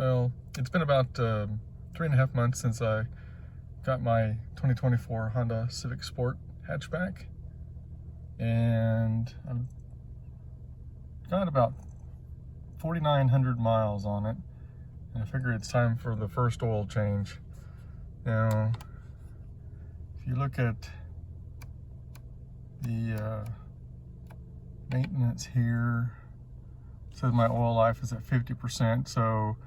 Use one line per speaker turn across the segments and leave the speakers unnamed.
Well, it's been about 3.5 months since I got my 2024 Honda Civic Sport hatchback, and I've got about 4,900 miles on it, and I figure it's time for the first oil change. Now, if you look at the maintenance here, it says my oil life is at 50%, so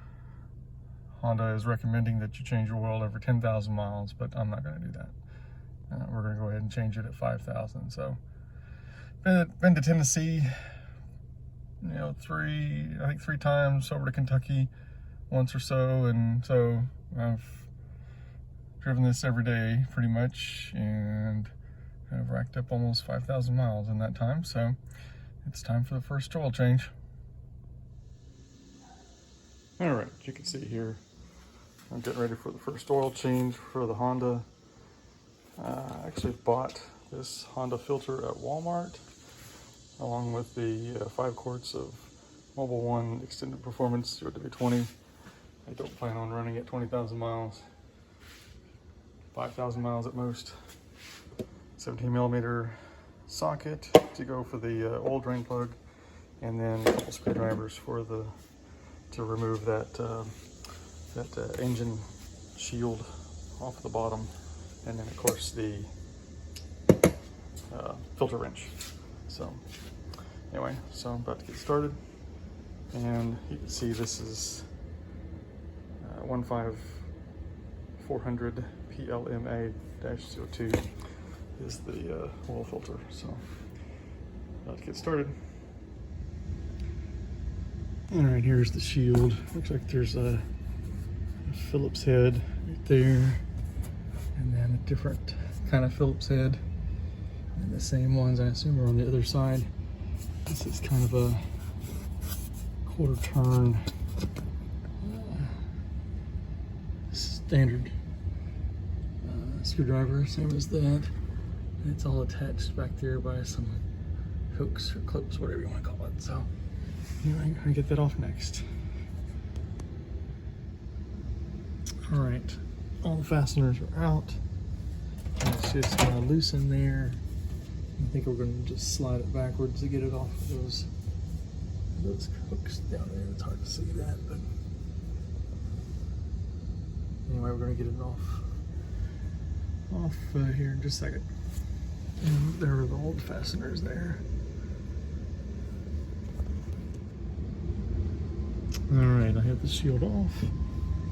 Honda is recommending that you change your oil every 10,000 miles, but I'm not going to do that. We're going to go ahead and change it at 5,000. So, been to Tennessee, I think three times, over to Kentucky once or so, and so I've driven this every day pretty much, and I've racked up almost 5,000 miles in that time. So it's time for the first oil change. All right, you can see here, I'm getting ready for the first oil change for the Honda. I actually bought this Honda filter at Walmart, along with the 5 quarts of Mobil 1 Extended Performance 0W20. I don't plan on running at 20,000 miles, 5,000 miles at most. 17mm socket to go for the oil drain plug, and then a couple screwdrivers to remove that engine shield off the bottom, and then of course the filter wrench. So anyway, so I'm about to get started, and you can see this is 15400 PLMA-02 is the oil filter. So about to get started. All right, here's the shield. Looks like there's a Phillips head right there, and then a different kind of Phillips head, and the same ones I assume are on the other side. This is kind of a quarter turn standard screwdriver, same as that. And it's all attached back there by some hooks or clips, whatever you want to call it. So anyway, I'm gonna get that off next. All right, all the fasteners are out. And it's just kind of loose in there. I think we're gonna just slide it backwards to get it off of those hooks down there. It's hard to see that, but anyway, we're gonna get it off here in just a second. And there are the old fasteners there. All right, I have the shield off.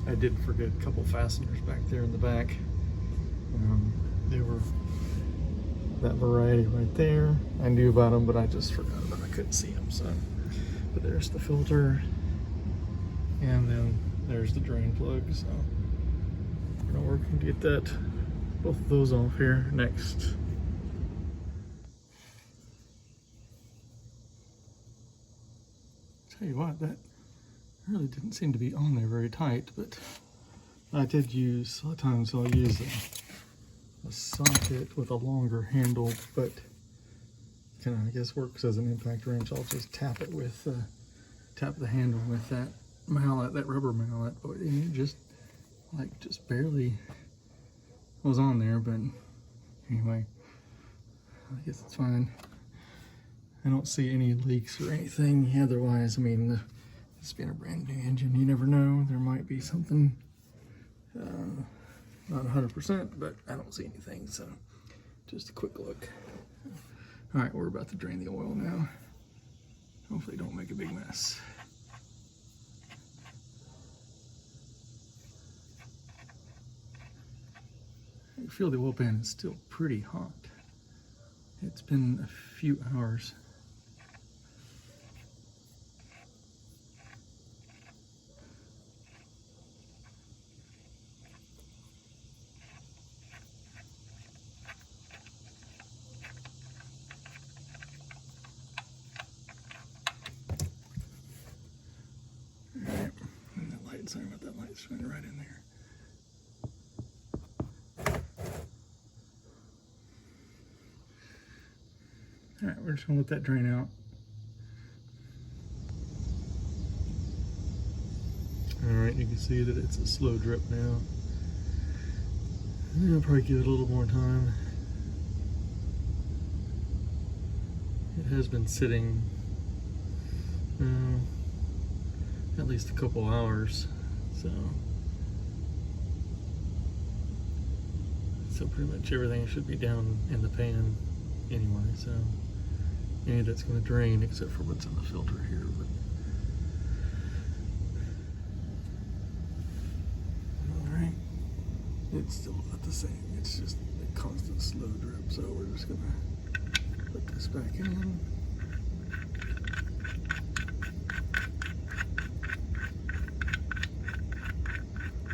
I did forget a couple fasteners back there in the back. They were that variety right there. I knew about them, but I just forgot about them. I couldn't see them. So, but there's the filter, and then there's the drain plug. So we're gonna work to get both of those off here next. Tell you what, that really didn't seem to be on there very tight, but I did use, a lot of times I'll use a socket with a longer handle, but kind of, I guess, works as an impact wrench. I'll just tap it with, tap the handle with that mallet, that rubber mallet, and it just barely was on there, but anyway, I guess it's fine. I don't see any leaks or anything otherwise. I mean, this being a brand new engine, you never know. There might be something, not 100%, but I don't see anything, so just a quick look. All right, we're about to drain the oil now. Hopefully don't make a big mess. I feel the oil pan is still pretty hot. It's been a few hours. All right, and that light, sorry about that light shining right in there. All right, we're just gonna let that drain out. All right, right, you can see that it's a slow drip now. I'll probably give it a little more time. It has been sitting at least a couple hours, so pretty much everything should be down in the pan anyway, so any of that's going to drain except for what's in the filter here. But all right, it's still not the same. It's just a constant slow drip, so we're just going to put this back in.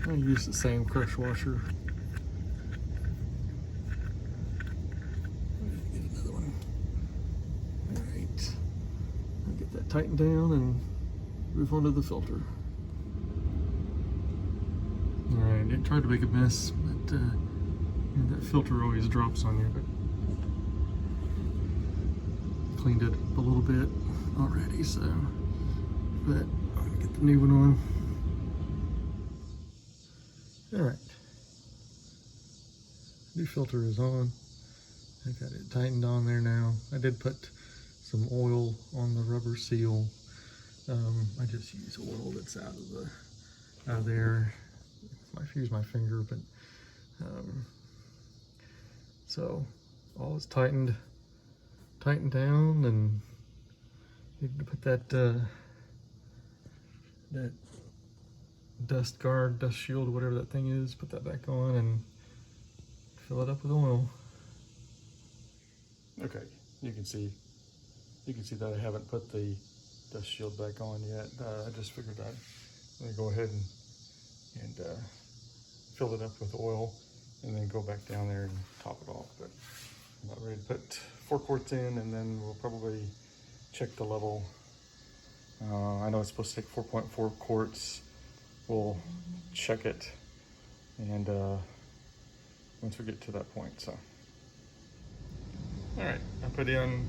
I use the same crush washer. Get another one. All right, I'll get that tightened down and move on to the filter. All right, it tried to make a mess, but you know, that filter always drops on you. But cleaned it up a little bit already, so but I'm gonna get the new one on. All right, new filter is on. I got it tightened on there now. I did put some oil on the rubber seal. I just use oil that's out of there. I might use my finger, but so all is tightened down, and you need to put that dust guard, dust shield, whatever that thing is, put that back on and fill it up with oil. Okay, you can see that I haven't put the dust shield back on yet. I just figured I'd go ahead and fill it up with oil and then go back down there and top it off. But I'm about ready to put 4 quarts in, and then we'll probably check the level. I know it's supposed to take 4.4 quarts. We'll check it, and once we get to that point. So, all right, I put in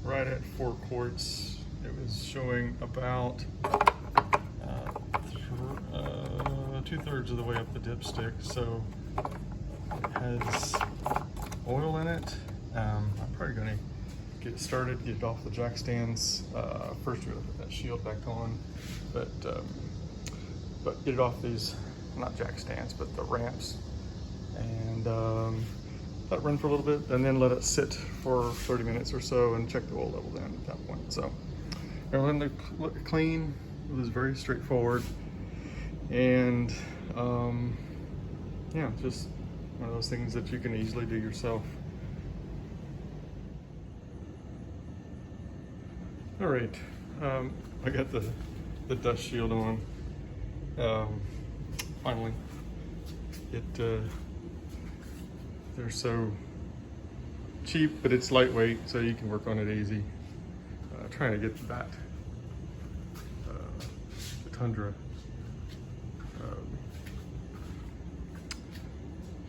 right at 4 quarts. It was showing about 2/3 of the way up the dipstick, so it has oil in it. I'm probably going to get it started, get it off the jack stands. First, we're going to put that shield back on, but get it off these, not jack stands, but the ramps, and let it run for a little bit, and then let it sit for 30 minutes or so and check the oil level then at that point. So everything looked clean. It was very straightforward, and yeah, just one of those things that you can easily do yourself. All right, I got the dust shield on. Finally, they're so cheap, but it's lightweight, so you can work on it easy. Trying to get that the Tundra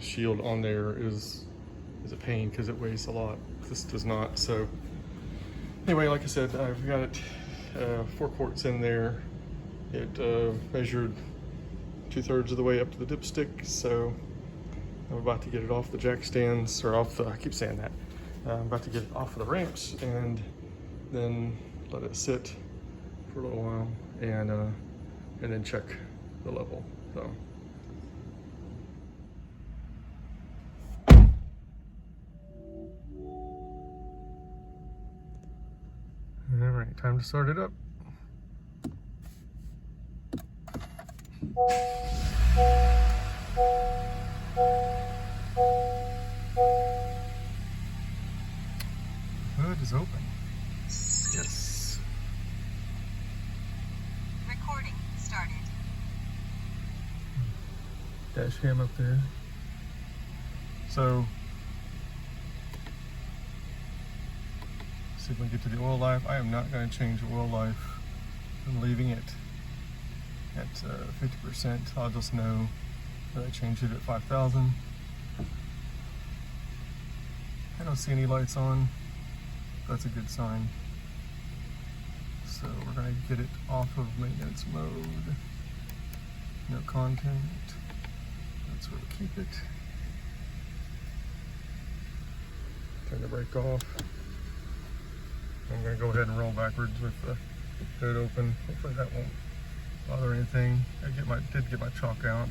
shield on there is a pain because it weighs a lot. This does not. So anyway, like I said, I've got it 4 quarts in there. It measured 2/3 of the way up to the dipstick, so I'm about to get it off the jack stands, or off the, I keep saying that. I'm about to get it off of the ramps and then let it sit for a little while, and then check the level. So. All right, time to start it up. Hood is open. Yes.
Recording started.
Dash cam up there. So, see if we can get to the oil life. I am not going to change the oil life. I'm leaving it at 50%. I'll just know that I changed it at 5,000. I don't see any lights on. That's a good sign. So we're going to get it off of maintenance mode. no content. That's where we keep it. Turn the brake off. I'm gonna go ahead and roll backwards with the hood open. Hopefully that won't bother anything. I did get my chalk out.